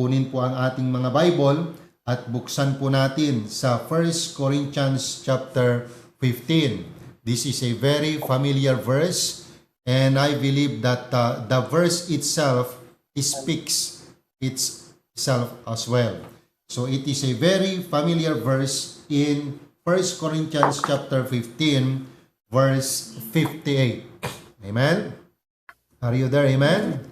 kunin po ang ating mga Bible at buksan po natin sa 1 Corinthians chapter 15. This is a very familiar verse and I believe that the verse itself speaks itself as well. So it is a very familiar verse in 1 Corinthians chapter 15 verse 58. Amen? Are you there? Amen?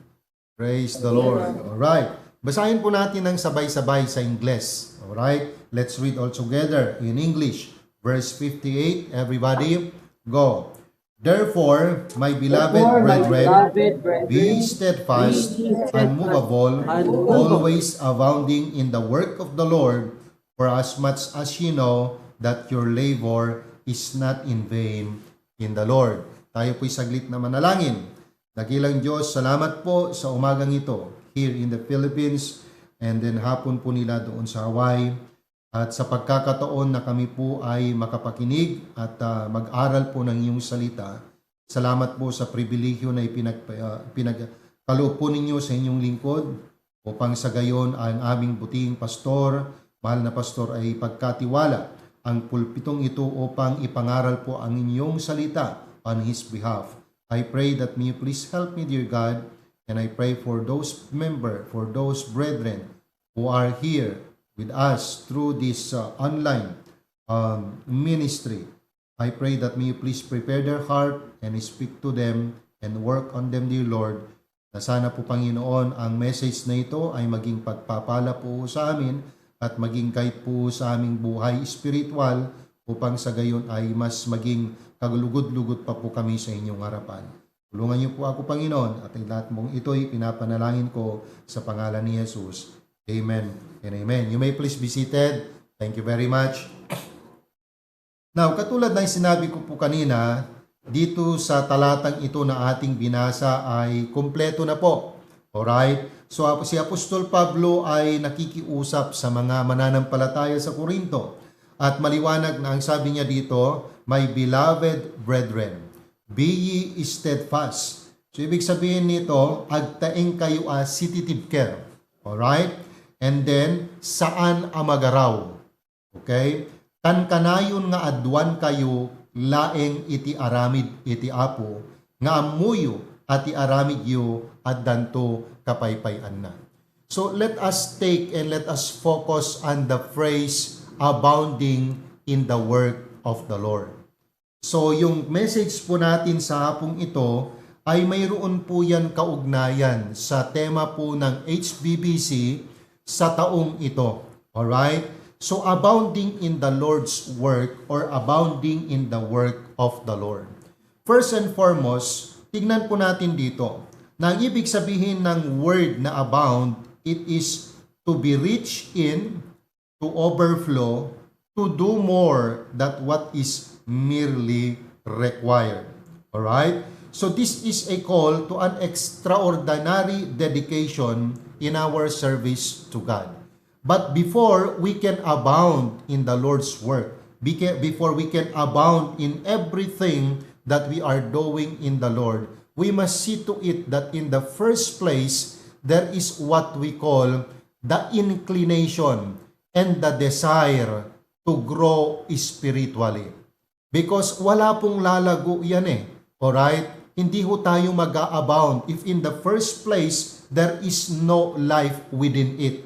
Praise the Lord. Alright. Basahin po natin ng sabay-sabay sa Ingles. Alright? Let's read all together in English. Verse 58. Everybody, go. Therefore, my beloved brethren, be steadfast, unmovable, always abounding in the work of the Lord, for as much as you know that your labor is not in vain in the Lord. Tayo po'y saglit na manalangin. Dakilang Diyos, salamat po sa umagang ito here in the Philippines and then hapon po nila doon sa Hawaii. At sa pagkakataon na kami po ay makapakinig at mag-aral po ng iyong salita, salamat po sa pribilehyo na pinagkaloob po ninyo sa inyong lingkod upang sa gayon ang aming buting pastor, mahal na pastor ay pagkatiwala ang pulpitong ito upang ipangaral po ang inyong salita on his behalf. I pray that may you please help me, dear God, and I pray for those for those brethren who are here with us through this online ministry. I pray that may you please prepare their heart and speak to them and work on them, dear Lord, na sana po, Panginoon, ang message na ito ay maging pagpapala po sa amin at maging kahit po sa aming buhay spiritual upang sa gayon ay mas maging kagulugod-lugod pa po kami sa inyong harapan. Tulungan niyo po ako, Panginoon, at ang lahat mong ito'y pinapanalangin ko sa pangalan ni Jesus. Amen and amen. You may please be seated. Thank you very much. Now, katulad ng sinabi ko po kanina, dito sa talatang ito na ating binasa ay kumpleto na po. Alright? So, si Apostol Pablo ay nakikiusap sa mga mananampalataya sa Korinto. At maliwanag na ang sabi niya dito, my beloved brethren, be ye steadfast. So, ibig sabihin nito, agtaing kayo sititive care. Alright? And then, saan amagaraw? Okay? Kankanayon nga adwan kayo, laeng iti aramid iti apo, nga amuyo at iaramid yo at danto kapaypayan na. So, let us take and let us focus on the phrase, abounding in the work of the Lord. So, yung message po natin sa hapong ito ay mayroon po yan kaugnayan sa tema po ng HBBC sa taong ito. Alright? So, abounding in the Lord's work or abounding in the work of the Lord. First and foremost, tignan po natin dito na ang ibig sabihin ng word na abound, it is to be rich in, to overflow, to do more than what is merely required. Alright? So this is a call to an extraordinary dedication in our service to God. But before we can abound in the Lord's work, before we can abound in everything that we are doing in the Lord, we must see to it that in the first place, there is what we call the inclination and the desire to grow spiritually. Because wala pong lalago yan Alright? Hindi ho tayo mag-a-abound if in the first place, there is no life within it.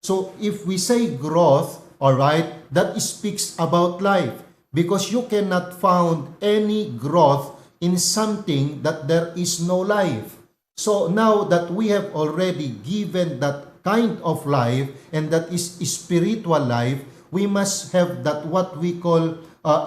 So if we say growth, alright, that speaks about life. Because you cannot find any growth in something that there is no life. So now that we have already given that kind of life, and that is spiritual life, we must have that what we call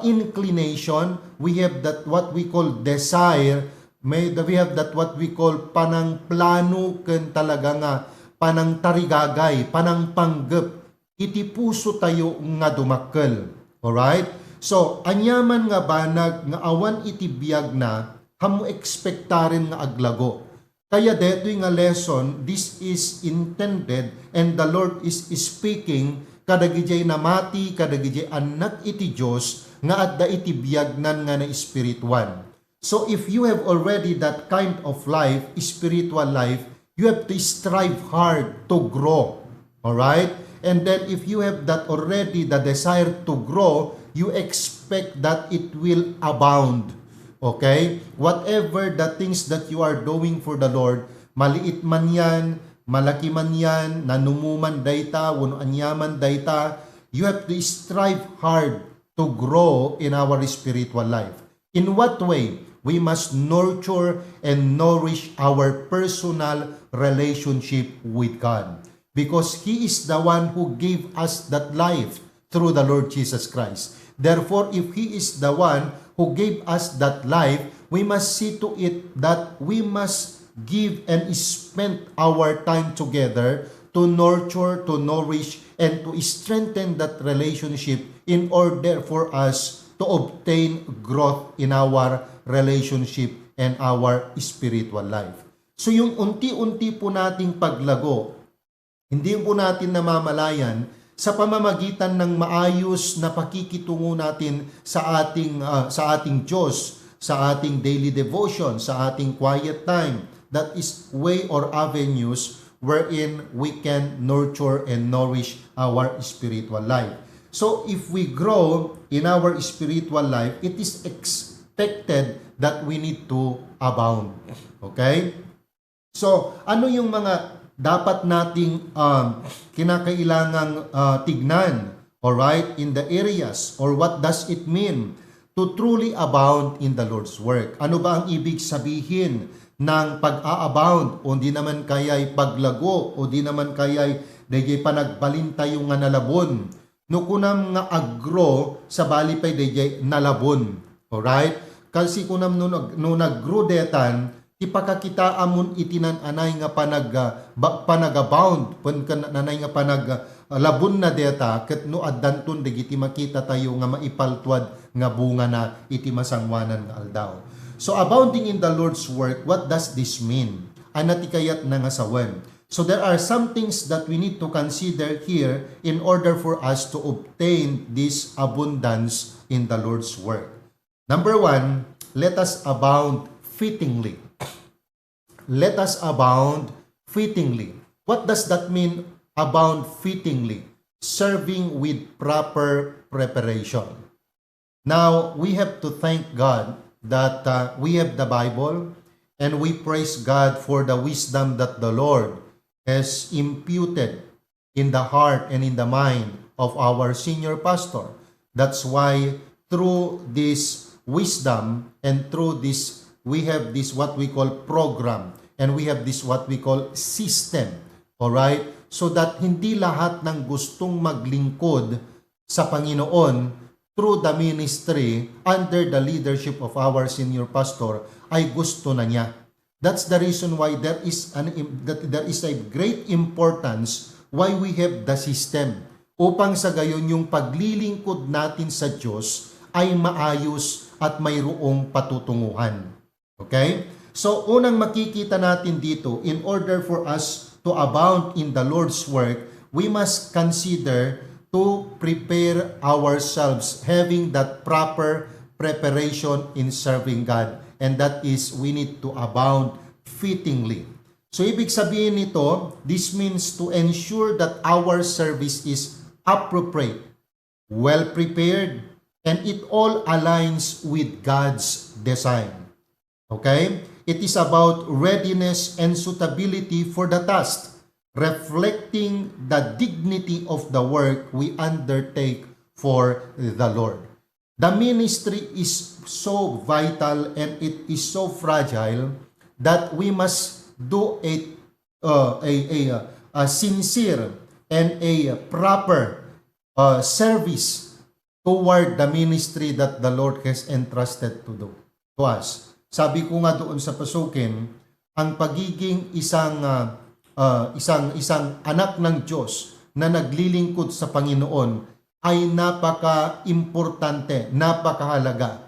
inclination, we have that what we call desire, we have that what we call panang plano ken talaga nga panang tarigagay, panang panggep, iti puso tayo nga dumakkel. Alright? So, anyaman nga banag nga awan iti biyag na, hamo ekspektarin nga aglago. Kaya deto'y nga lesson, this is intended and the Lord is speaking kadagijay namati, kadagijay anak iti Diyos nga adda iti biyagnan nga na spiritual. So if you have already that kind of life, spiritual life, you have to strive hard to grow. Alright? And then if you have that already, the desire to grow, you expect that it will abound. Okay? Whatever the things that you are doing for the Lord, maliit man yan, malaki man yan, nanumuman dayta, wano anyaman dayta, you have to strive hard to grow in our spiritual life. In what way? We must nurture and nourish our personal relationship with God. Because He is the one who gave us that life through the Lord Jesus Christ. Therefore, if He is the one who gave us that life, we must see to it that we must give and spend our time together to nurture, to nourish, and to strengthen that relationship in order for us to obtain growth in our relationship and our spiritual life. So yung unti-unti po nating paglago, hindi po natin namamalayan sa pamamagitan ng maayos na pakikitungo natin sa ating Diyos, sa ating daily devotion, sa ating quiet time. That is way or avenues wherein we can nurture and nourish our spiritual life. So if we grow in our spiritual life, it is expected that we need to abound. Okay? So ano yung mga dapat nating kinakailangang tignan, alright, in the areas, or what does it mean to truly abound in the Lord's work? Ano ba ang ibig sabihin ng pag-a-abound, o di naman kaya'y paglago, o di naman kaya'y dayjay panagbalintay yung nga nalabon? No kunam nga agro, sa bali pa'y dayjay nalabon. Alright? Kasi kunam no naggrow detan, ipakakita amon itinananay nga panagabound, nanay nga labon na deta, ket no addanton digiti makita tayo nga maipaltuad nga bunga na iti masangwanan nga aldaw. So abounding in the Lord's work, what does this mean? Anatikayat na nga sawen. So there are some things that we need to consider here in order for us to obtain this abundance in the Lord's work. Number 1, let us abound fittingly. Let us abound fittingly. What does that mean, abound fittingly? Serving with proper preparation. Now, we have to thank God that we have the Bible, and we praise God for the wisdom that the Lord has imputed in the heart and in the mind of our senior pastor. That's why through this wisdom and through this, we have this what we call program, and we have this what we call system. Alright? So that hindi lahat ng gustong maglingkod sa Panginoon through the ministry under the leadership of our senior pastor ay gusto na niya. That's the reason why there is a great importance why we have the system, upang sa gayon yung paglilingkod natin sa Diyos ay maayos at mayroong patutunguhan. Okay? So unang makikita natin dito, in order for us to abound in the Lord's work, we must consider to prepare ourselves, having that proper preparation in serving God. And that is, we need to abound fittingly. So, ibig sabihin nito, this means to ensure that our service is appropriate, well prepared, and it all aligns with God's design. Okay? It is about readiness and suitability for the task, reflecting the dignity of the work we undertake for the Lord. The ministry is so vital and it is so fragile that we must do a sincere and a proper service toward the ministry that the Lord has entrusted to us. Sabi ko nga doon sa pasukin, ang pagiging isang anak ng Diyos na naglilingkod sa Panginoon ay napaka-importante, napakahalaga.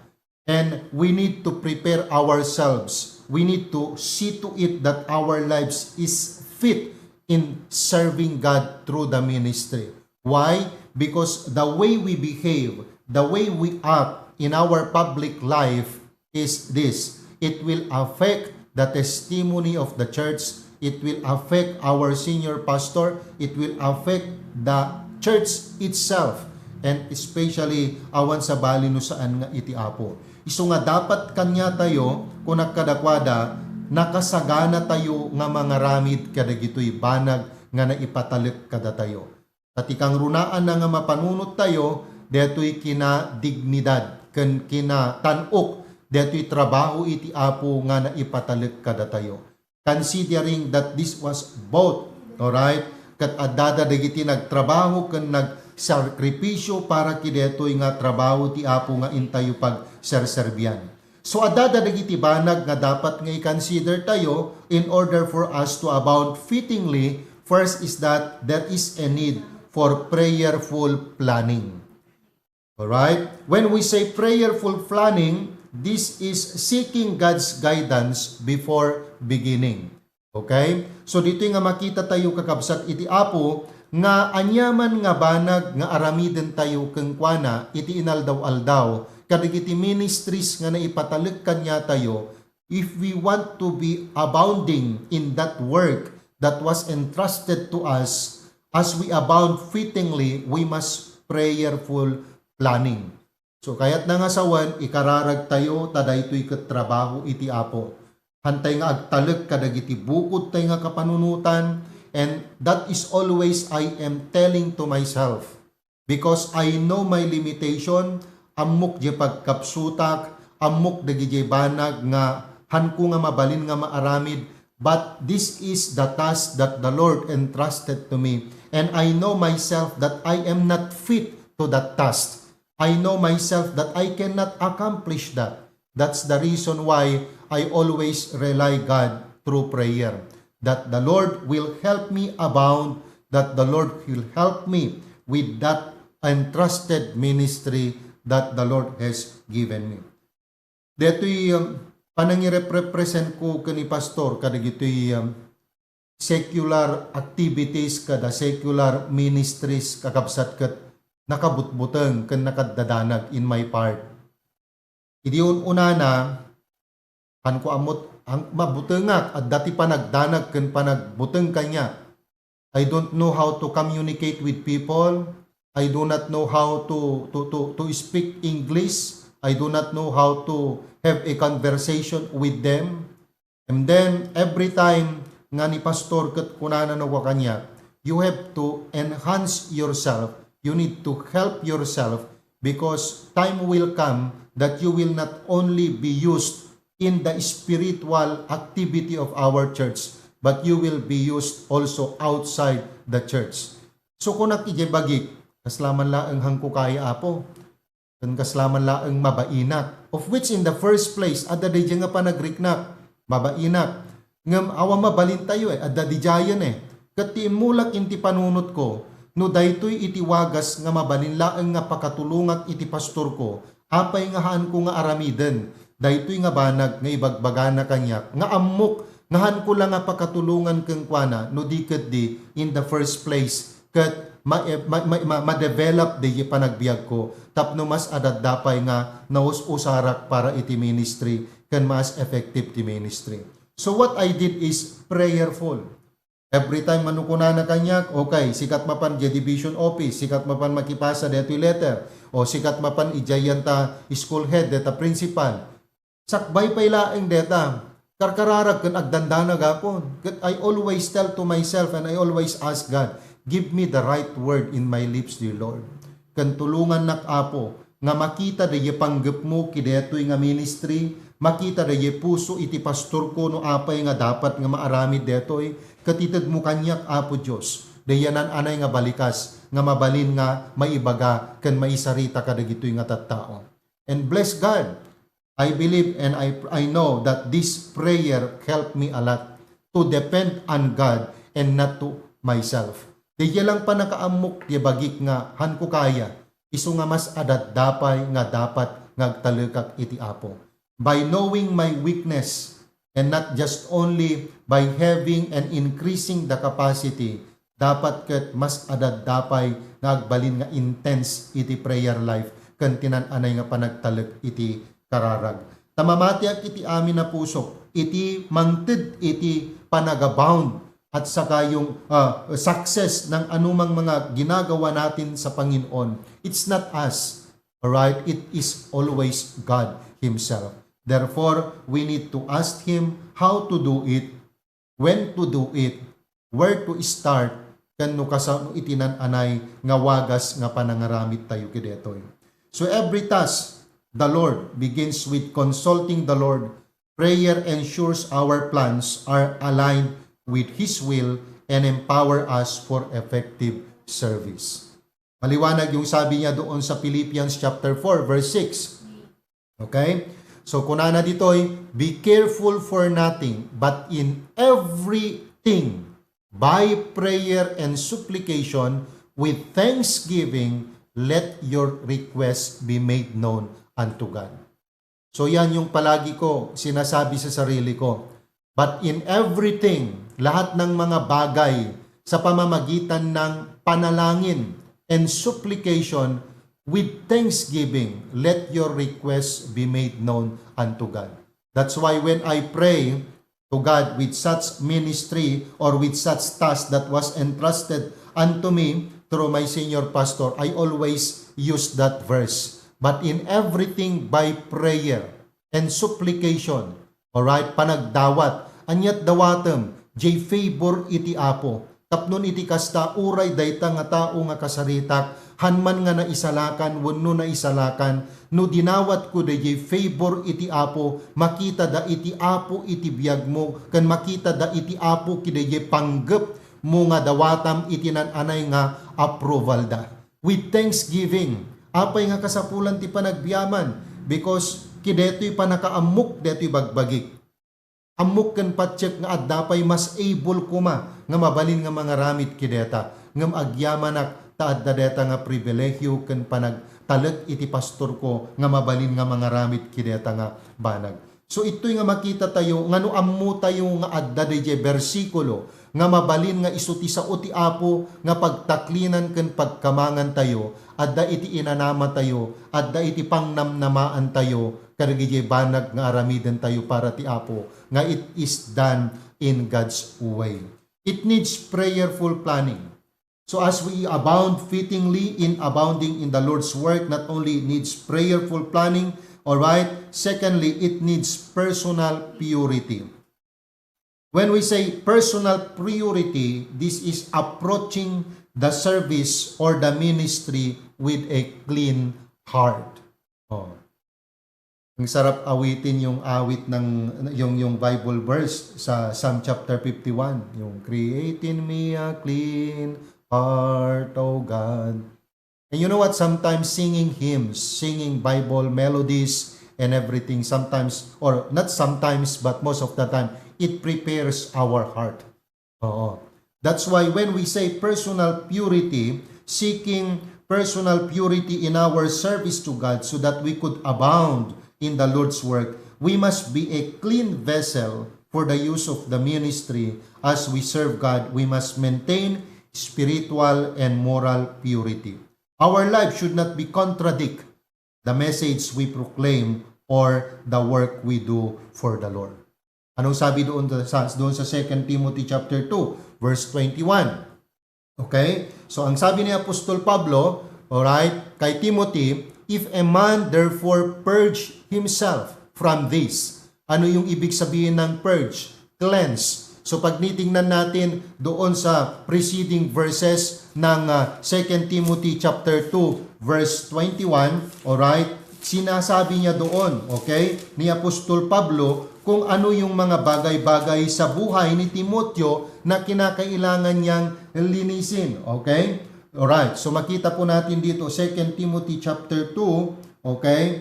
And we need to prepare ourselves. We need to see to it that our lives is fit in serving God through the ministry. Why? Because the way we behave, the way we act in our public life is this. It will affect the testimony of the church it will affect our senior pastor, it will affect the church itself, and especially awan sa bali no saan nga iti Apo. Isu nga dapat kanya tayo kung nakadakwada, nakasagana tayo nga mga ramid kadagitoy banag nga naipatalik kada tayo. Tatikang runaan na nga mapanunot tayo, deto'y kina dignidad, kina tanok, deto'y trabaho iti Apo nga naipatalik kada tayo. Considering that this was both, alright, kat adada dagiti nagtrabaho ken nagsakripisyo para kideto'y nga trabaho ti Apo nga intayo pag serserbian. So adada dagiti banag nga dapat nga i-consider tayo in order for us to abound fittingly. First is that there is a need for prayerful planning. Alright? When we say prayerful planning, this is seeking God's guidance before beginning. Okay? So dito nga makita tayo kakabsat iti Apo nga anyaman nga banag nga aramiden tayo keng kuana iti inaldaw-aldaw kadagiti ministries nga naipatalik kanya tayo. If we want to be abounding in that work that was entrusted to us, as we abound fittingly, we must prayerful planning. So kaya't na nga sawan, ikararag tayo, taday to'y katrabaho iti Apo. Hantay nga agtalag kadagiti bukod tayo nga kapanunutan, and that is always I am telling to myself. Because I know my limitation, amok di pagkapsutak, amok dagi banag nga hanko nga mabalin nga maaramid, but this is the task that the Lord entrusted to me. And I know myself that I am not fit to that task. I know myself that I cannot accomplish that. That's the reason why I always rely God through prayer. That the Lord will help me abound, that the Lord will help me with that entrusted ministry that the Lord has given me. Deto'y panangirepresent ko kani pastor kadagitoy secular activities kada secular ministries kakabsat ket nakabutbuteng ken nakadadanag in my part. Idiyon unana kan ko amot ang mabutengak at dati pa nagdanag ken panagbuteng kanya. I don't know how to communicate with people. I do not know how to speak English. I do not know how to have a conversation with them. And then every time nga ni pastor ket kunana na wa kanya, you have to enhance yourself. You need to help yourself because time will come that you will not only be used in the spiritual activity of our church, but you will be used also outside the church. So kung nakijebagik, kaslaman laeng hangko kaya Apo, kan kaslaman laeng mabainak, of which in the first place, adda di nga pa nagriknak, mabainak, ngam awa mabalin tayo adda di jayan kati mulak inti panunot ko, no daytoy iti wagas nga mabalin laeng nga pakatulungat iti pastor ko, apay nga haan ko nga aramiden, daytoy nga banag nga ibagbagana kanyak, nga amok, nga haan ko lang nga pakatulungan keng kuana, no di ket di in the first place, ket ma-develop di panagbiag ko, tapno mas adadapay nga naus-usarak para iti ministry, kan mas effective ti ministry. So what I did is prayerful. Every time manukuna na kanyak, okay, sikat mapan di division office, sikat mapan makipasa dito letter, o sikat mapan ijayan ta school head, deta principal. Sakbay pay laeng deta, karkararag kan agdandanag apon. I always tell to myself and I always ask God, give me the right word in my lips, dear Lord. Kan tulungan nak Apo, nga makita dahi panggap mo kidetoy nga ministry, makita dahi puso iti pastor ko no apay nga dapat nga maaramid detoy, katitad mo kanyak Apo Diyos, dayanan anay nga balikas, nga mabalin nga maibaga, kan maisarita kadagitoy nga tattao. And bless God, I believe and I know that this prayer helped me a lot to depend on God and not to myself. Diya lang pa nakaamok di bagik nga han ko kaya, iso nga mas adat dapay nga dapat ngagtalekak iti Apo. By knowing my weakness and not just only by having and increasing the capacity, dapat ket mas adat dapay ngagbalin nga intense iti prayer life ken tinan-anay nga panagtalek iti kararag. Tamamatiak iti amin na pusok, iti mangted iti panagabound at saka yung success ng anumang mga ginagawa natin sa Panginoon. It's not us, alright? It is always God Himself. Therefore, we need to ask Him how to do it, when to do it, where to start, kano kasano itinananay nga wagas nga panangaramit tayo kidetoy. So every task, the Lord begins with consulting the Lord. Prayer ensures our plans are aligned with His will and empower us for effective service. Maliwanag yung sabi niya doon sa Philippians chapter 4 verse 6. Okay? So kunana ditoy, be careful for nothing, but in everything, by prayer and supplication, with thanksgiving, let your requests be made known unto God. So yan yung palagi ko sinasabi sa sarili ko. But in everything, lahat ng mga bagay sa pamamagitan ng panalangin and supplication, with thanksgiving, let your requests be made known unto God. That's why when I pray to God with such ministry or with such task that was entrusted unto me through my senior pastor, I always use that verse. But in everything by prayer and supplication, alright, panagdawat, anyat dawatem, jay favor iti apo, tapnon iti kasta uray dayta nga tao nga kasaritak, hanman nga naisalakan, wenno naisalakan, no dinawat ko da jay favor iti apo, makita da iti apo iti biyag mo, kan makita da iti apo kida jay panggep mo nga dawatam iti nananay nga approval da. With thanksgiving, apay nga kasapulan ti panagbiyaman, because kideto'y panakaamok deto'y bagbagik. Amok ken patsek nga addapay mas able kuma nga mabalin nga mga ramit kideta ngem agyamanak ta adda deta nga pribilehiyo ken panagtaleg iti pastor ko nga mabalin nga mga ramit kideta nga banag. So ito'y nga makita tayo ngano ammo tayo nga adda DJ bersikulo nga mabalin nga isuti sa uti apo nga pagtaklinan ken pagkamangan tayo, adda iti inanama tayo, adda iti pangnamnamaan tayo, kadagiti banag nga aramiden tayo para ti apo, nga it is done in God's way. It needs prayerful planning. So as we abound fittingly in abounding in the Lord's work, not only needs prayerful planning, alright, secondly, it needs personal purity. When we say personal purity, this is approaching the service or the ministry with a clean heart. Oh. Ang sarap awitin yung awit ng yung Bible verse sa Psalm chapter 51, yung create in me a clean heart, O God. And you know what? Sometimes singing hymns, singing Bible melodies and everything, sometimes, or not sometimes, but most of the time, it prepares our heart. Oo. That's why when we say personal purity, seeking personal purity in our service to God so that we could abound in the Lord's work, we must be a clean vessel for the use of the ministry. As we serve God, we must maintain spiritual and moral purity. Our life should not be contradict the message we proclaim or the work we do for the Lord. Anong sabi doon sa 2 Timothy chapter 2, verse 21? Okay? So ang sabi ni Apostol Pablo, alright, kay Timothy, if a man therefore purge himself from this. Ano yung ibig sabihin ng purge? Cleanse. So pag nitingnan natin doon sa preceding verses ng 2 Timothy chapter 2 verse 21, alright, sinasabi niya doon, okay, ni Apostol Pablo kung ano yung mga bagay-bagay sa buhay ni Timoteo na kinakailangan niyang linisin, okay? Alright, so makita po natin dito 2 Timothy chapter 2, okay?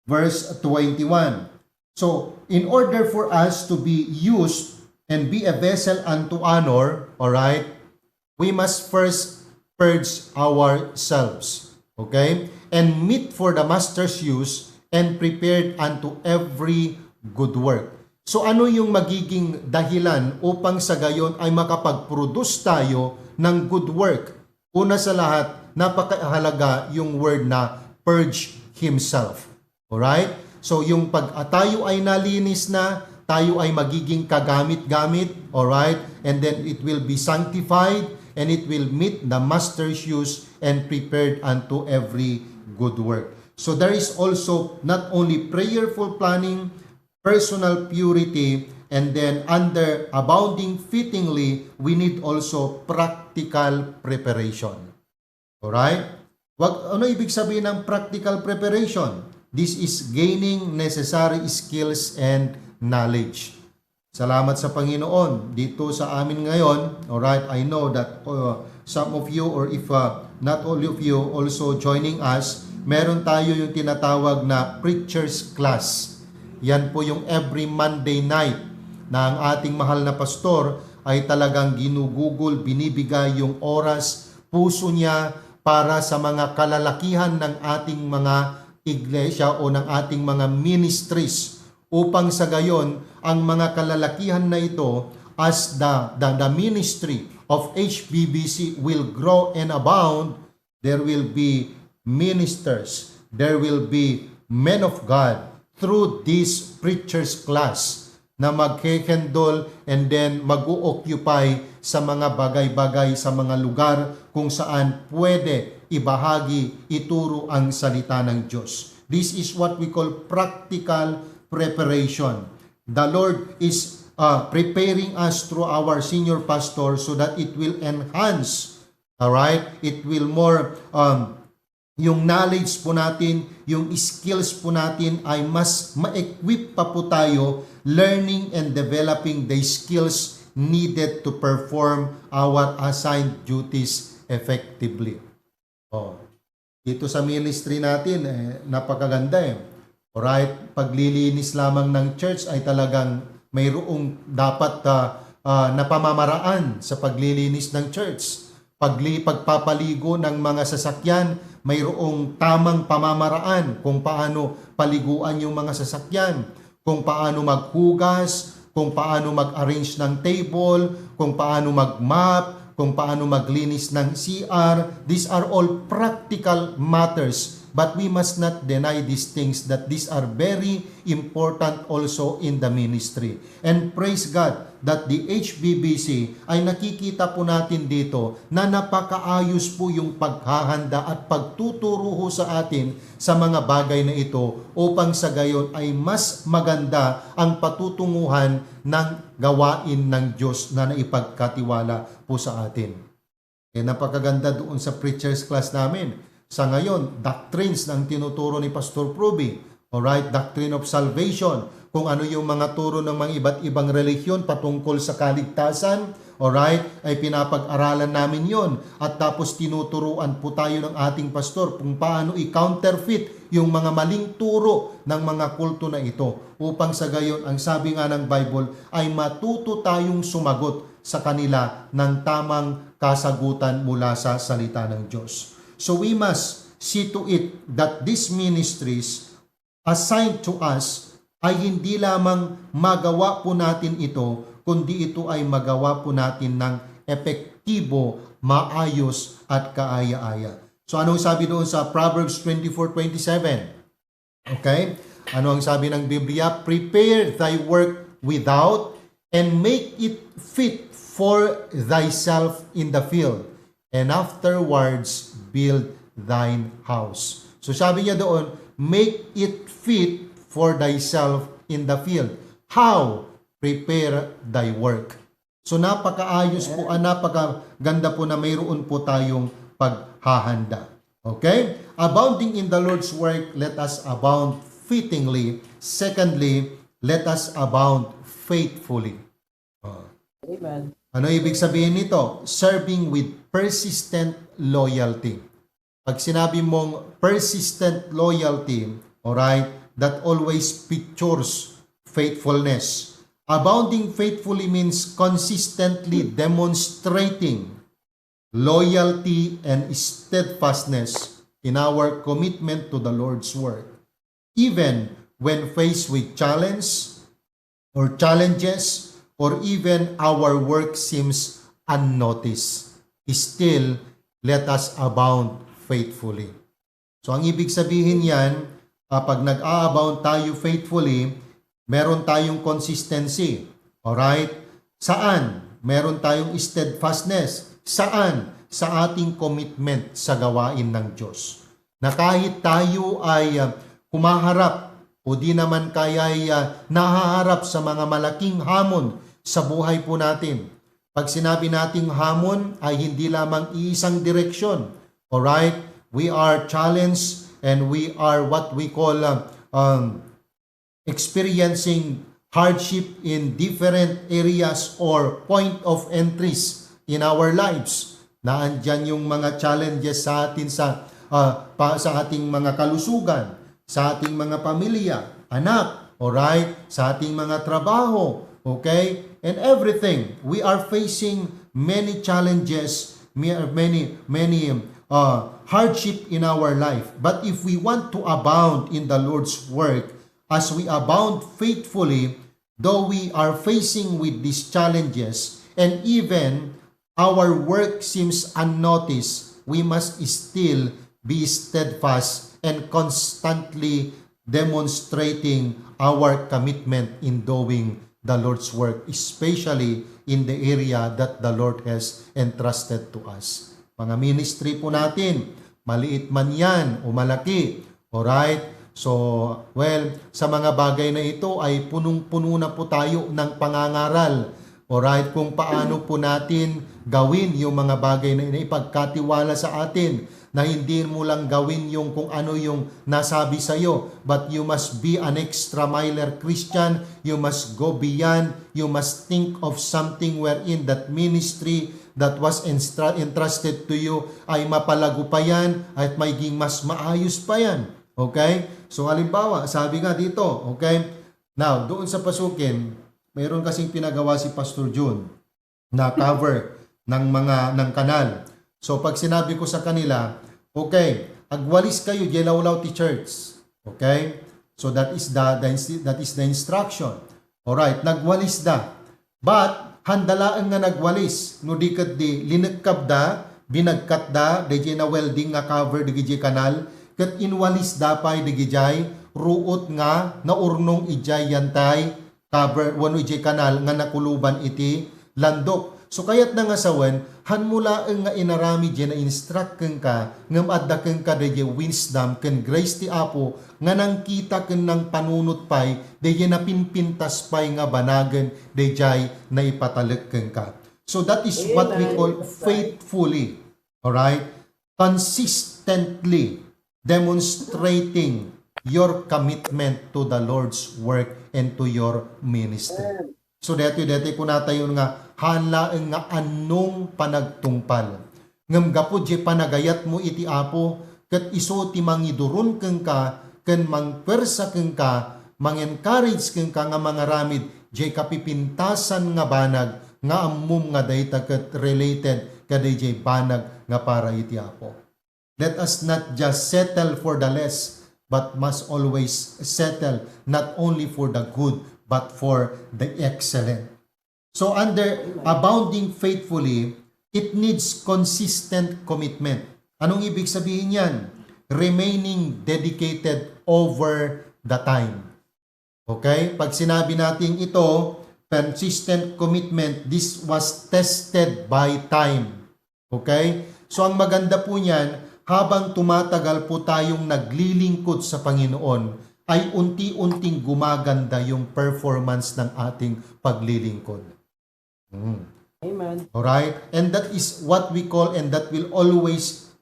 Verse 21. So, in order for us to be used and be a vessel unto honor, alright, we must first purge ourselves, okay? And meet for the master's use and prepared unto every good work. So ano yung magiging dahilan upang sa gayon ay makapag-produce tayo ng good work? Una sa lahat, napakahalaga yung word na purge himself. Alright? So yung pag tayo ay nalinis na, tayo ay magiging kagamit-gamit, alright? And then it will be sanctified and it will meet the master's use and prepared unto every good work. So there is also not only prayerful planning, personal purity, and then under abounding fittingly, we need also practical preparation. Alright? Ano ibig sabihin ng practical preparation? This is gaining necessary skills and knowledge. Salamat sa Panginoon. Dito sa amin ngayon, alright, I know that some of you or if not all of you also joining us, meron tayo yung tinatawag na preacher's class. Yan po yung every Monday night na ang ating mahal na pastor ay talagang ginugugol, binibigay yung oras, puso niya para sa mga kalalakihan ng ating mga iglesia o ng ating mga ministries upang sa gayon ang mga kalalakihan na ito as the ministry of HBBC will grow and abound, there will be ministers, there will be men of God through this preacher's class na magkekendol and then mag-o-occupy sa mga bagay-bagay sa mga lugar kung saan pwede ibahagi, ituro ang salita ng Diyos. This is what we call practical preparation. The Lord is preparing us through our senior pastor so that it will enhance, alright? It will more yung knowledge po natin, yung skills po natin ay mas ma-equip pa po tayo learning and developing the skills needed to perform our assigned duties effectively. Dito sa ministry natin, napakaganda eh. Alright, paglilinis lamang ng church ay talagang mayroong dapat na pamamaraan sa paglilinis ng church. Pagpapaligo ng mga sasakyan, mayroong tamang pamamaraan kung paano paliguan yung mga sasakyan, kung paano maghugas, kung paano mag-arrange ng table, kung paano mag-mop, kung paano maglinis ng CR. These are all practical matters, but we must not deny these things that these are very important also in the ministry. And praise God that the HBBC ay nakikita po natin dito na napakaayos po yung paghahanda at pagtuturo sa atin sa mga bagay na ito upang sa gayon ay mas maganda ang patutunguhan ng gawain ng Diyos na naipagkatiwala po sa atin. Napakaganda doon sa preacher's class namin. Sa ngayon, doctrines ng tinuturo ni Pastor Pruby. Alright, doctrine of salvation. Kung ano yung mga turo ng mga iba't ibang relihiyon patungkol sa kaligtasan. Alright, ay pinapag-aralan namin yon. At tapos tinuturuan po tayo ng ating pastor kung paano i-counterfeit yung mga maling turo ng mga kulto na ito. Upang sa gayon, ang sabi nga ng Bible, ay matuto tayong sumagot sa kanila ng tamang kasagutan mula sa salita ng Diyos. So we must see to it that these ministries assigned to us ay hindi lamang magawa po natin ito, kundi ito ay magawa po natin ng epektibo, maayos at kaaya-aya. So anong sabi doon sa Proverbs 24:27? Okay? Ano ang sabi ng Biblia? Prepare thy work without and make it fit for thyself in the field, and afterwards build thine house. So sabi niya doon, make it fit for thyself in the field. How? Prepare thy work. So napakaayos po, napakaganda po na mayroon po tayong paghahanda. Okay? Abounding in the Lord's work, let us abound fittingly. Secondly, let us abound faithfully. Amen. Ano ibig sabihin nito? Serving with persistent loyalty. Pag sinabi mong persistent loyalty, alright, that always pictures faithfulness. Abounding faithfully means consistently demonstrating loyalty and steadfastness in our commitment to the Lord's work. Even when faced with challenges, or even our work seems unnoticed, still let us abound faithfully. So ang ibig sabihin yan, kapag nag-a-abound tayo faithfully, Meron tayong consistency. Alright? Saan? Meron tayong steadfastness. Saan? Sa ating commitment sa gawain ng Diyos. Na kahit tayo ay humaharap o di naman kaya ay nahaharap sa mga malaking hamon sa buhay po natin. Pag sinabi nating hamon ay hindi lamang iisang direksyon. Alright? We are challenged and we are what we call experiencing hardship in different areas or point of entries in our lives. Naandyan yung mga challenges sa atin sa ating mga kalusugan, sa ating mga pamilya, anak, alright, sa ating mga trabaho, okay, and everything. We are facing many challenges, many hardship in our life. But if we want to abound in the Lord's work, as we abound faithfully, though we are facing with these challenges, and even our work seems unnoticed, we must still be steadfast and constantly demonstrating our commitment in doing the Lord's work, especially in the area that the Lord has entrusted to us. Mga ministry po natin, maliit man yan o malaki, alright? So, well, sa mga bagay na ito ay punong-puno na po tayo ng pangangaral. Alright, kung paano po natin gawin yung mga bagay na ipagkatiwala sa atin, na hindi mo lang gawin yung kung ano yung nasabi sa iyo, but you must be an extra miler Christian, you must go beyond, you must think of something wherein that ministry that was entrusted to you ay mapalago pa yan at maging mas maayos pa yan. Okay? So halimbawa, sabi nga dito, okay? Now, doon sa pasukin, mayroon kasing pinagawa si Pastor June na cover ng kanal. So pag sinabi ko sa kanila, okay, agwalis kayo jelawlaw ti church. Okay? So that is the instruction. Alright, nagwalis da. But handalaan nga nagwalis, no di kat di linagkab da, binagkat da, di na welding nga cover di kanal, kat inwalis da pay di jay, ruot nga naurnong ijay yantay, cover wano ijay kanal nga nakuluban iti landok. So kayat na nga sawen, han mula nga inarami dyan na instruct keng ka, ngam adda keng ka de wisdom, ken grace ti Apo, nga nang kita ken ng panunot pay, de na pinpintas pay nga banagen, de jay na ipatalag keng ka. So that is what we call faithfully, alright? Consistently demonstrating your commitment to the Lord's work and to your ministry. So dati po natayon nga hanlaeng nga anong panagtungpal. Ngam gapod je panagayat mo iti Apo ket iso ti mangidurun keng ka ken mangpersa keng ka mang-encourage keng ka nga mangaramid je kapipintasan nga banag nga ammum nga dayta ket related kaday je banag nga para iti Apo. Let us not just settle for the less, but must always settle not only for the good, but for the excellent. So under abounding faithfully, it needs consistent commitment. Anong ibig sabihin yan? Remaining dedicated over the time. Okay? Pag sinabi natin ito, consistent commitment, this was tested by time. Okay? So ang maganda po niyan, habang tumatagal po tayong naglilingkod sa Panginoon, ay unti-unting gumaganda yung performance ng ating paglilingkod. Amen. Alright? And that is what we call, and that will always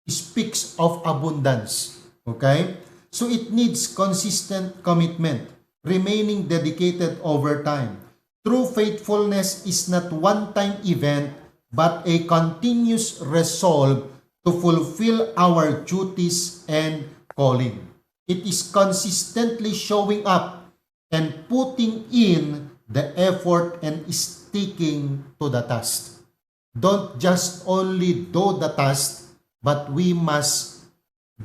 speaks of abundance. Okay? So it needs consistent commitment, remaining dedicated over time. True faithfulness is not one-time event, but a continuous resolve to fulfill our duties and calling. It is consistently showing up and putting in the effort and sticking to the task. Don't just only do the task, but we must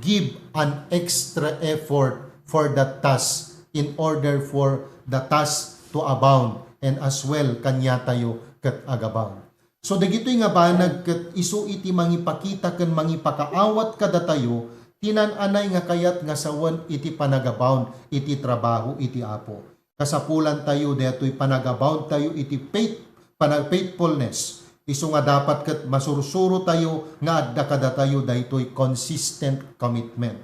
give an extra effort for the task in order for the task to abound and as well kanya tayo ket agabound. So dagitoy nga banag ket isu iti mangipakita ken mangipakaawat kada tayo tinan-anay nga kayat nga sawen iti panagabound iti trabaho iti Apo. kasapulan tayo, deto'y panagabound tayo, iti faithfulness. Iso nga dapat kat masursuro tayo, nga adda kada tayo, daytoy consistent commitment.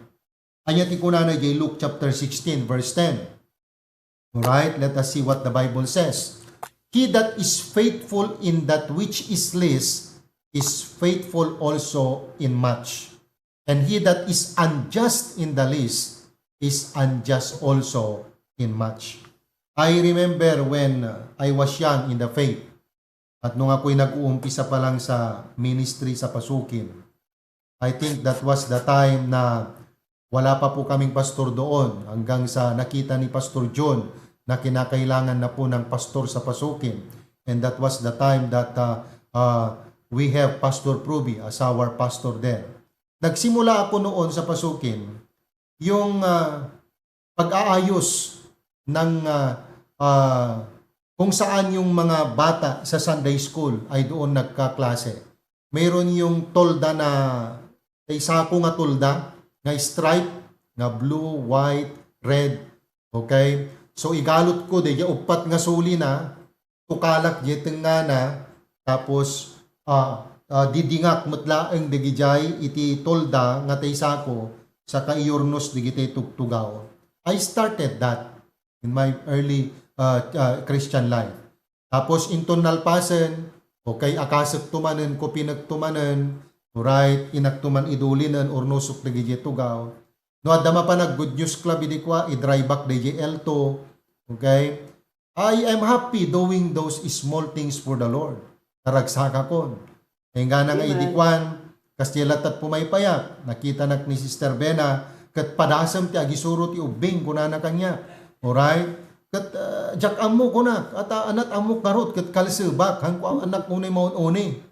Anya ti kunana jay Luke chapter 16 verse 10. Alright, let us see what the Bible says. He that is faithful in that which is least is faithful also in much. And he that is unjust in the least is unjust also in much. I remember when I was young in the faith, at nung ako'y nag-uumpisa pa lang sa ministry sa Pasukin, I think that was the time na wala pa po kaming pastor doon hanggang sa nakita ni Pastor John na kinakailangan na po ng pastor sa Pasukin. And that was the time that we have Pastor Pruby as our pastor there. Nagsimula ako noon sa Pasukin, yung pag-aayos ng kung saan yung mga bata sa Sunday School ay doon nagkaklase. Mayroon yung tolda na, isako nga tolda, nga stripe, nga blue, white, red, okay? So igalot ko, de upat nga suli na, tukalak jeteng nga na, tapos didingak mutlaeng digijay iti tolda nga taysako sa kaiyornos digitay tugtugaw. I started that in my early Christian life. Tapos inton nalpasen, okay, akasak tumanen ko pinagtumanen, right, inaktuman idulinan or nosok digijay tugaw. No adama pa nag Good News Club idikwa i-dry back DJL2. Okay? I am happy doing those small things for the Lord. Taragsaka kon. Kaya nga nga idikwan, kastilat at pumaypayak. Nakita nak ni Sister Bena, kat padasam ti agisuro ti ubing kunana kanya. Alright? Kat jak amo kunak, at anak amok karot, kat kalsibak, hangko ang anak unay maun-uni.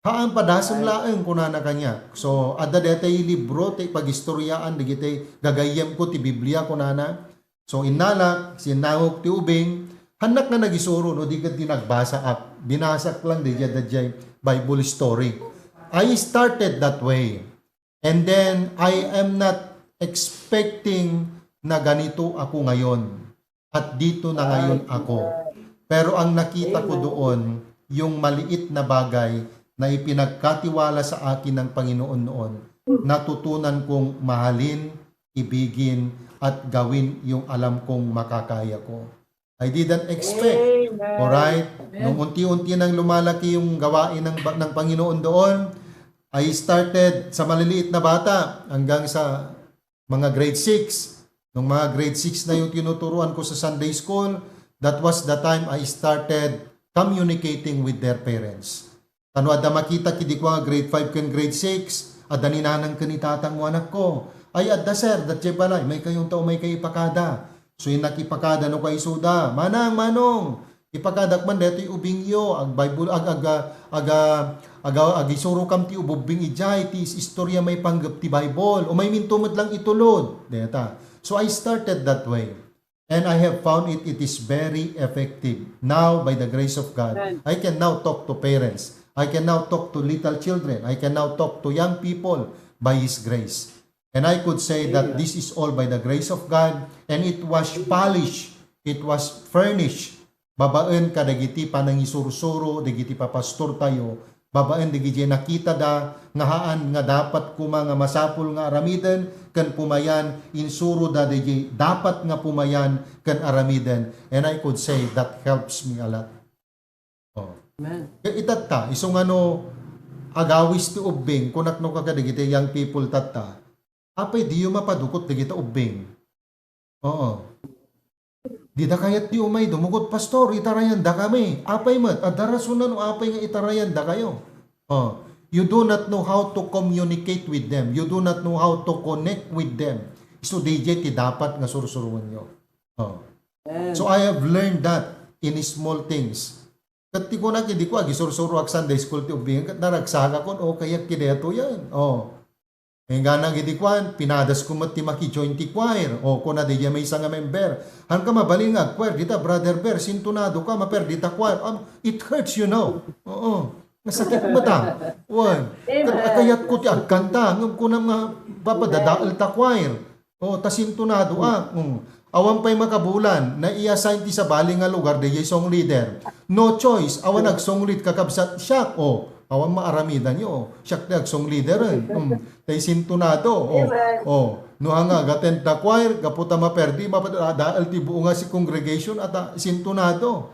Haan padasam laeng kunana kanya. So, ada detay libro, ti pagistoryaan, digitay gagayam ko ti Biblia kunana. So, inalak, sinawag ti ubing, hanak na nagisuro, no, di ka nagbasa up. Binasak lang di dadjay Bible story. I started that way. And then, I am not expecting na ganito ako ngayon. At dito na ngayon ako. Pero ang nakita ko doon, yung maliit na bagay na ipinagkatiwala sa akin ng Panginoon noon, natutunan kong mahalin, ibigin, at gawin yung alam kong makakaya ko. I didn't expect. Alright? Nung unti-unti nang lumalaki yung gawain ng Panginoon doon, I started sa maliliit na bata hanggang sa mga grade 6. Nung mga grade 6 na yung tinuturuan ko sa Sunday School, that was the time I started communicating with their parents. Ano ada makita kidi ko nga grade 5 ken grade 6, ada ninanang kanitatang mo anak ko. Ay adda sir, datje balay, may kayong tao may kay ipakada. So yung nakipakada no kay suda, manong, ipakadak man detoy ubingyo, ag Bible agisuro kam ti ububing ijay, ti istorya may panggap ti Bible, o may mintumod lang itulod. Deta. So I started that way. And I have found it is very effective. Now, by the grace of God, I can now talk to parents. I can now talk to little children. I can now talk to young people by His grace. And I could say that this is all by the grace of God, and it was polished, it was furnished. Babaen ka dagiti panangisuro-suro, dagiti papastor tayo, babaen dagiti nakita da, ngahaan nga dapat kuma nga masapul nga aramiden, kan pumayan, insuro da dagiti dapat nga pumayan, kan aramiden. And I could say that helps me a lot. Oh. Amen. Itatta, isong agawis ti ubing, kunak no kagadigiti young people tatta, apay di yung mapadukot digita ubing. Oo. Di da kayat di umay, dumugot pastor, itarayan da kami. Apay mat, adarasunan o apay nga itarayan da kayo. Oh. You do not know how to communicate with them. You do not know how to connect with them. So DJ ti dapat nga surusuruan nyo. Oh. So I have learned that in small things. Kati ko na hindi ko agi-sursuro ak Sunday School ti ubing kat naragsaga kon o kaya kideto yan. Oh. Nga nang hindi ko pinadas ko mat ti maki-join ti choir. O ko na di may isang member. Han ka mabalingag choir dita brother Bear sintunado ka maper dita choir. It hurts you know. Oo. Nasakit mata. Wan. Kayat ko ti agkanta ngem ko na nga papadadaal ta choir. O ta sintunado awan pa'y makabulan, na i-assign ti sa bali nga lugar, di song leader. No choice, awan nagsong lead kakabsat siya, awan maaramidan nyo, siya nagsong leader, tay sintunado, no hanga, gatent na choir, kaputa maperdi, mapadaal ti buo nga si congregation, at sintunado.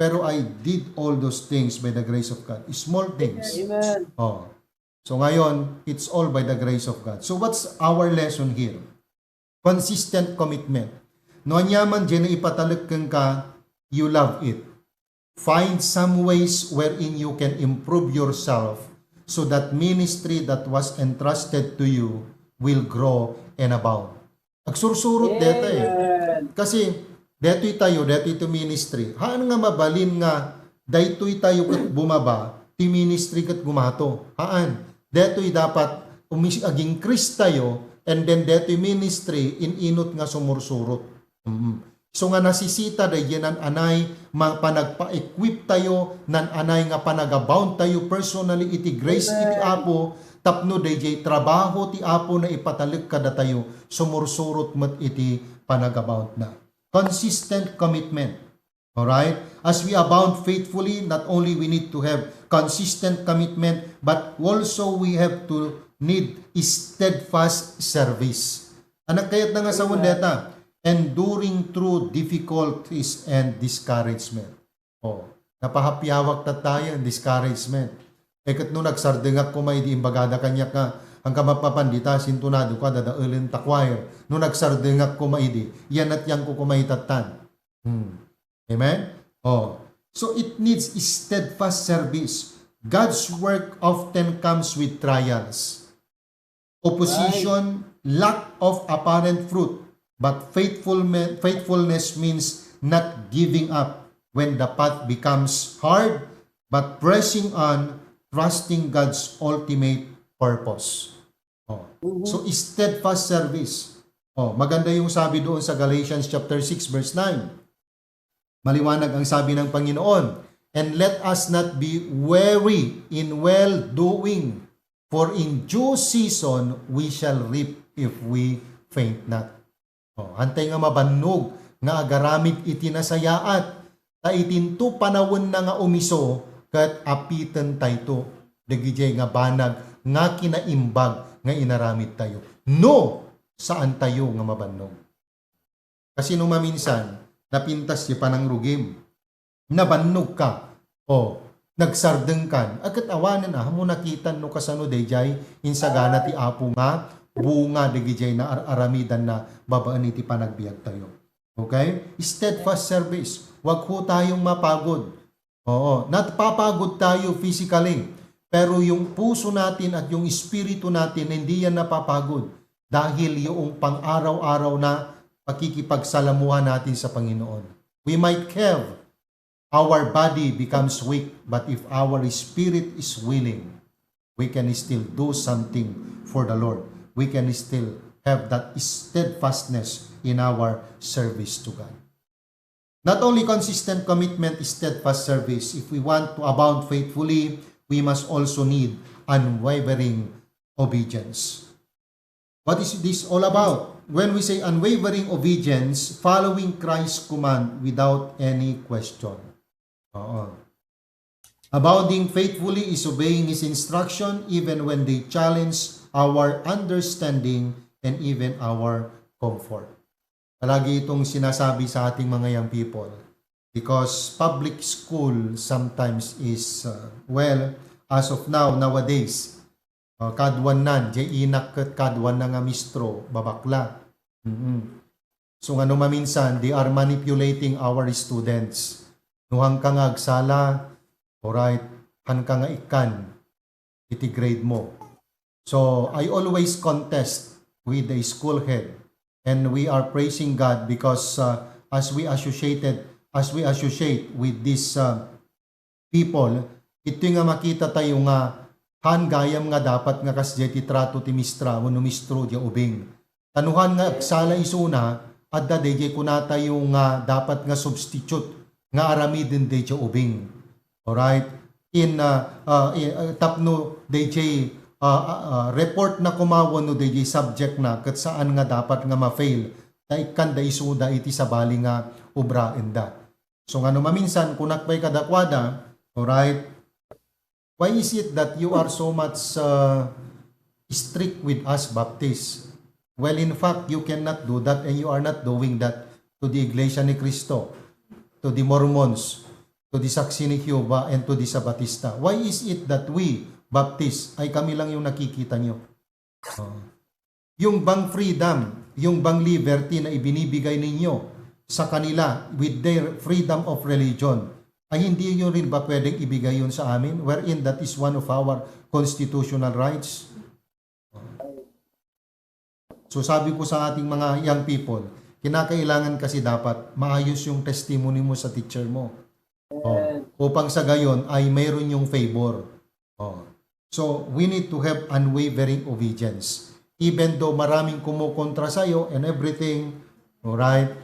Pero I did all those things by the grace of God. Small things. Amen. So ngayon, it's all by the grace of God. So what's our lesson here? Consistent commitment. No anyaman dyan na ipatalag ka, you love it. Find some ways wherein you can improve yourself so that ministry that was entrusted to you will grow and abound. Agsursurot dito Kasi, deto'y tayo, deto'y to ministry. Haan nga mabalin nga, deto'y tayo kat bumaba, ti ministry kat gumato. Haan, deto'y dapat aging Christ tayo, and then deto'y ministry, inot nga sumursurot. So nga nasisita dahi nan anay, panagpa-equip tayo, nan anay nga panagabound tayo personally, iti grace iti Apo, tapno dahi trabaho ti Apo na ipatalik kada tayo, sumursurot mat iti panagabound na. Consistent commitment. Alright? As we abound faithfully, not only we need to have consistent commitment, but also we have to need steadfast service. Anak kayat na nga sa wandeta, enduring through difficulties and discouragement. Napahapyawak ta tayo, discouragement. Kat nung nagsardengak ko may di imbagada kanya ka, ang kamapapandita, sintunado ka, dadaulin ta choir. Nung nagsardengak ko maidi, yan at yan ko kumaitatan. Amen? So it needs steadfast service. God's work often comes with trials. Opposition, lack of apparent fruit. But faithfulness means not giving up when the path becomes hard, but pressing on, trusting God's ultimate purpose. So, steadfast service. Maganda yung sabi doon sa Galatians chapter 6 verse 9. Maliwanag ang sabi ng Panginoon, and let us not be weary in well-doing, for in due season we shall reap if we faint not. Hantay nga mabannog, nga agaramid iti nasayaat, ta itinto panawon na nga umiso, kat apitan tayo, dagijay nga banag, nga kinaimbag, nga inaramid tayo. No! Saan tayo nga mabannog? Kasi nung maminsan, napintas si panangrugim, nabannog ka, nagsardeng kan, agad awanan mo nakitan no kasano dayjay, insagana ti Apo nga, bunga dagijay na aramidan na babaan iti panagbiag tayo. Okay? Steadfast service. Huwag ho tayong mapagod. Napapagod tayo physically, pero yung puso natin at yung espiritu natin, hindi yan napapagod dahil yung pang-araw-araw na pakikipagsalamuhan natin sa Panginoon. We might have, our body becomes weak, but if our spirit is willing, we can still do something for the Lord. We can still have that steadfastness in our service to God. Not only consistent commitment, steadfast service. If we want to abound faithfully, we must also need unwavering obedience. What is this all about? When we say unwavering obedience, following Christ's command without any question. Abounding faithfully is obeying His instruction even when they challenge our understanding and even our comfort. Palagi itong sinasabi sa ating mga young people. Because public school sometimes is, as of now, nowadays, kadwan nan, jay inak kat kadwan na nga mistro, babakla. So ano maminsan, they are manipulating our students. Nuhang ka nga agsala, alright, han ka nga ikan, iti grade mo. So I always contest with the school head, and we are praising God because as we associate with these people, ito nga makita tayo nga han gayam nga dapat nga kasya ti trato ti mistra mo no mistro di ubing. Tanuhan nga agsala isuna at dadegay ko na tayo nga dapat nga substitute nga aramidin di ubing. Alright? Tapno DJ report na kumawon no DJ subject na kat saan nga dapat nga ma-fail. ikan da isuda iti sabali nga ubra enda. So nga no maminsan kunakbay kadakwada, alright, why is it that you are so much strict with us Baptists? Well, in fact, you cannot do that and you are not doing that to the Iglesia ni Cristo, to the Mormons, to the Saksi ni Jehovah, and to the Sabatista. Why is it that we, Baptists, ay kami lang yung nakikita nyo? Yung bang freedom, yung bang liberty na ibinibigay ninyo sa kanila with their freedom of religion, ay hindi nyo rin ba pwedeng ibigay yun sa amin? Wherein that is one of our constitutional rights. So sabi ko sa ating mga young people, kinakailangan kasi dapat maayos yung testimony mo sa teacher mo. Upang sa gayon ay mayroon yung favor. So we need to have unwavering obedience. Even though maraming kumukontra sa'yo and everything, alright,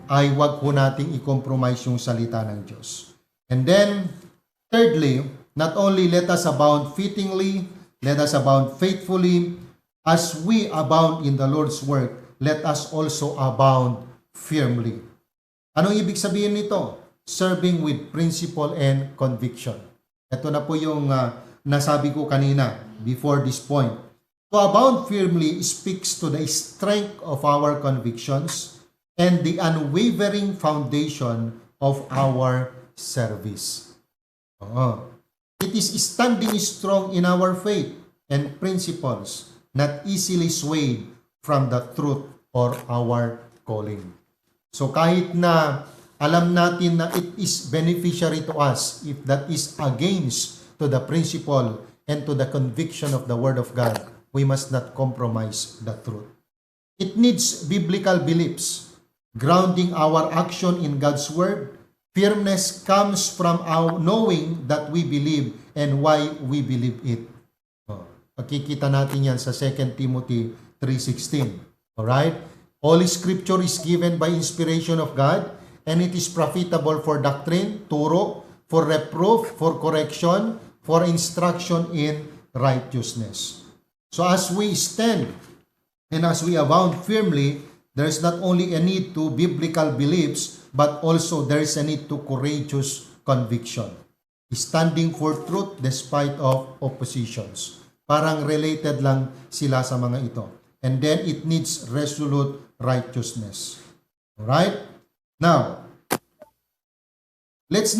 ay wag po nating i-compromise yung salita ng Diyos. And then, thirdly, not only let us abound fittingly, let us abound faithfully, as we abound in the Lord's work, let us also abound firmly. Anong ibig sabihin nito? Serving with principle and conviction. Ito na po yung nasabi ko kanina before this point. To abound firmly speaks to the strength of our convictions and the unwavering foundation of our service. It is standing strong in our faith and principles, not easily swayed from the truth or our calling. So kahit na alam natin na it is beneficiary to us, if that is against to the principle and to the conviction of the Word of God, we must not compromise the truth. It needs biblical beliefs, grounding our action in God's Word. Firmness comes from our knowing that we believe and why we believe it. Makikita natin yan sa 2 Timothy 3:16. Alright? All Scripture is given by inspiration of God, and it is profitable for doctrine, turo, for reproof, for correction, for instruction in righteousness. So as we stand and as we abound firmly, there is not only a need to biblical beliefs, but also there is a need to courageous conviction. Standing for truth despite of oppositions. Parang related lang sila sa mga ito. And then it needs resolute righteousness. Alright? Now, let's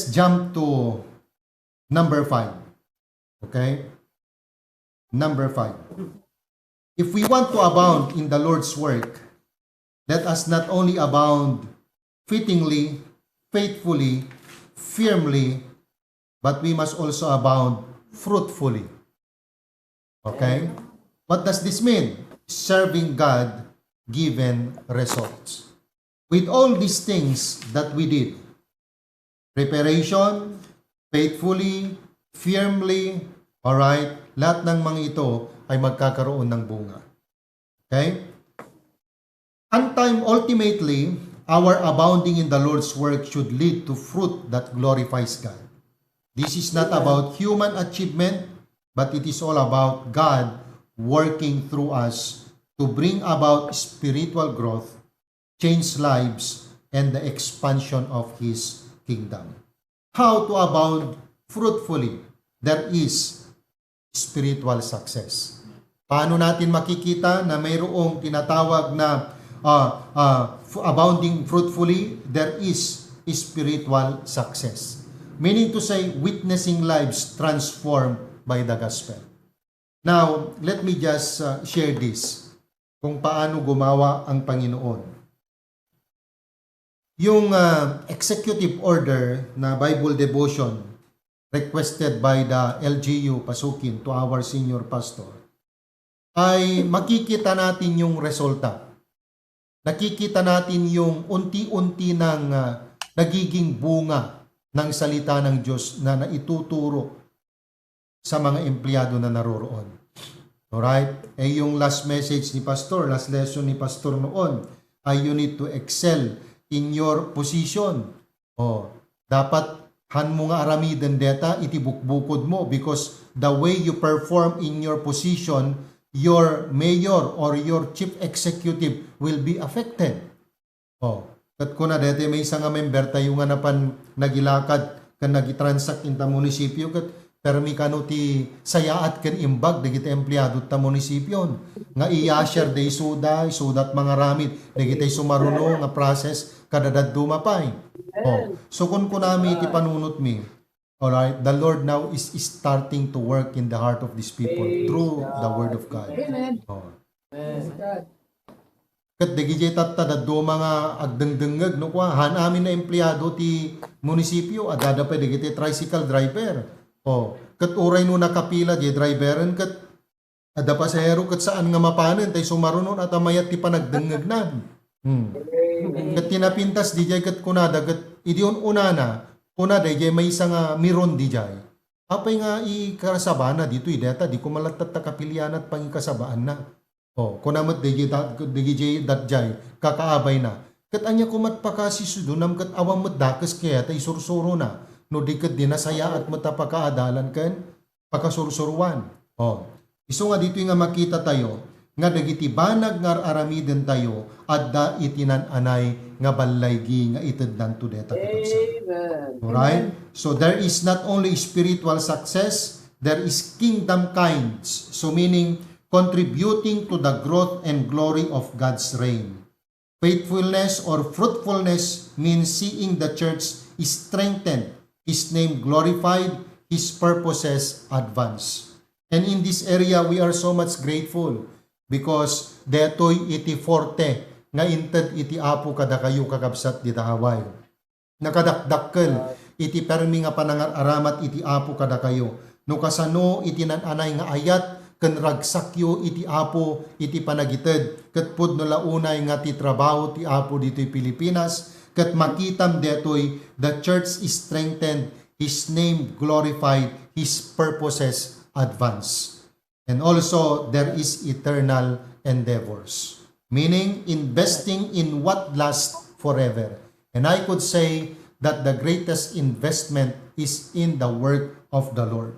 jump to number 5. Okay? Number 5. If we want to abound in the Lord's work, let us not only abound fittingly, faithfully, firmly, but we must also abound fruitfully. Okay? What does this mean? Serving God given results. With all these things that we did, preparation, faithfully, firmly, alright, lahat ng mga ito ay magkakaroon ng bunga. Okay? Ultimately, our abounding in the Lord's work should lead to fruit that glorifies God. This is not about human achievement, but it is all about God working through us to bring about spiritual growth, change lives, and the expansion of His kingdom. How to abound fruitfully? There is spiritual success. Paano natin makikita na mayroong tinatawag na abounding fruitfully? There is spiritual success. Meaning to say, witnessing lives transformed by the gospel. Now, let me just share this, kung paano gumawa ang Panginoon. Yung executive order na Bible devotion requested by the LGU Pasukin to our senior pastor, ay makikita natin yung resulta. Nakikita natin yung unti-unti ng nagiging bunga ng salita ng Diyos na naituturo sa mga empleyado na naroroon. Alright? Yung last message ni Pastor, last lesson ni Pastor noon, ay you need to excel in your position. Dapat han mo nga aramiden deta, itibukbukod mo because the way you perform in your position your mayor or your chief executive will be affected. Oh, kat kuna dete may isang nga member tayo nga napan nagilakad kan nagitransact in ta munisipyo kat permi kano ti sayaat ken imbag dagiti empleyado ta munisipyon nga i-share day sudat mga ramid dagiti sumaruno nga process kadadad dumapay. Oh, so kun kunami ti panunot mi. Alright, the Lord now is starting to work in the heart of these people through the word of God. Amen. Oh. Amen. Kat dagiti tatta do mga agdengdengeg no kwa han amin na empleyado ti munisipyo adada pa dagiti tricycle driver. Oh, kat uray no nakapila di driveren kat ada pasahero kat saan nga mapanen tay sumarunon at amayat ti panagdengeg nan. Kat tinapintas di jay kat kunada kat idion unana kunada jay may isang miron di jay. Apay nga ikarasabana dito ideta di ko malatat ta kapilian at pangikasabaan na. Oh, kunamat digi dat jay kakaabay na. Kat anya kumat pakasisudunam kat awam met dakes kaya tay sursuro na. No di kat dinasaya at matapakaadalan ken pakasursuruan. Oh. Isu nga dito nga makita tayo nga dagiti banag nga aramiden tayo adda itinan-anay nga balaygi nga iteddan to deta kitagsa. Amen. Alright? So there is not only spiritual success, there is kingdom kinds. So meaning contributing to the growth and glory of God's reign. Faithfulness or fruitfulness means seeing the church is strengthened, His name glorified, His purposes advanced. And in this area, we are so much grateful because detoy iti forte nga inted iti apo kada kayo kakabsat di tahaway. Nakadakdakkel iti permi nga panangaramat iti apo kada kayo. No kasano iti nananay nga ayat ken ragsakyo iti apo iti panagited ket pud no launay nga ti trabaho ti apo ditoy Pilipinas ket makitam detoy the church is strengthened, His name glorified, His purposes advance. And also there is eternal endeavors, meaning investing in what lasts forever. And I could say that the greatest investment is in the work of the Lord.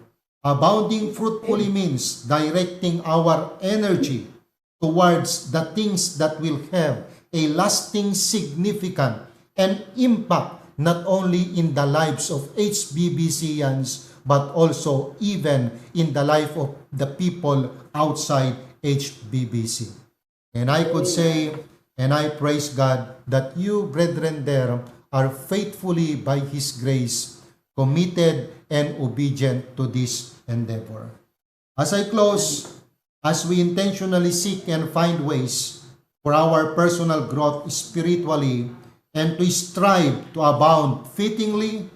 Abounding fruitfully means directing our energy towards the things that will have a lasting significance and impact not only in the lives of HBBCians but also even in the life of the people outside HBBC. And I could say, and I praise God that you, brethren there, are faithfully by His grace committed and obedient to this endeavor. As I close, as we intentionally seek and find ways for our personal growth spiritually and to strive to abound fittingly,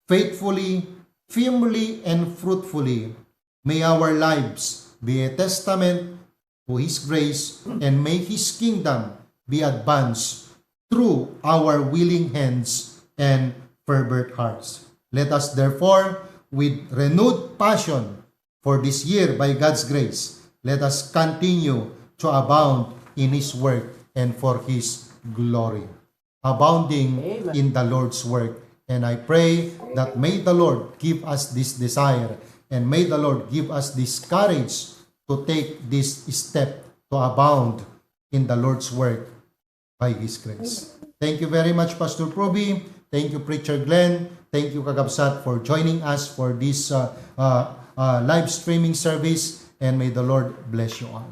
faithfully, firmly, and fruitfully, may our lives be a testament to His grace and may His kingdom be advanced through our willing hands and fervent hearts. Let us therefore, with renewed passion for this year by God's grace, let us continue to abound in His work and for His glory. Abounding Amen. in the Lord's work. And I pray that may the Lord give us this desire and may the Lord give us this courage to take this step to abound in the Lord's work by His grace. Thank you very much, Pastor Proby. Thank you, Preacher Glenn. Thank you, Kakabsat, for joining us for this live streaming service. And may the Lord bless you all.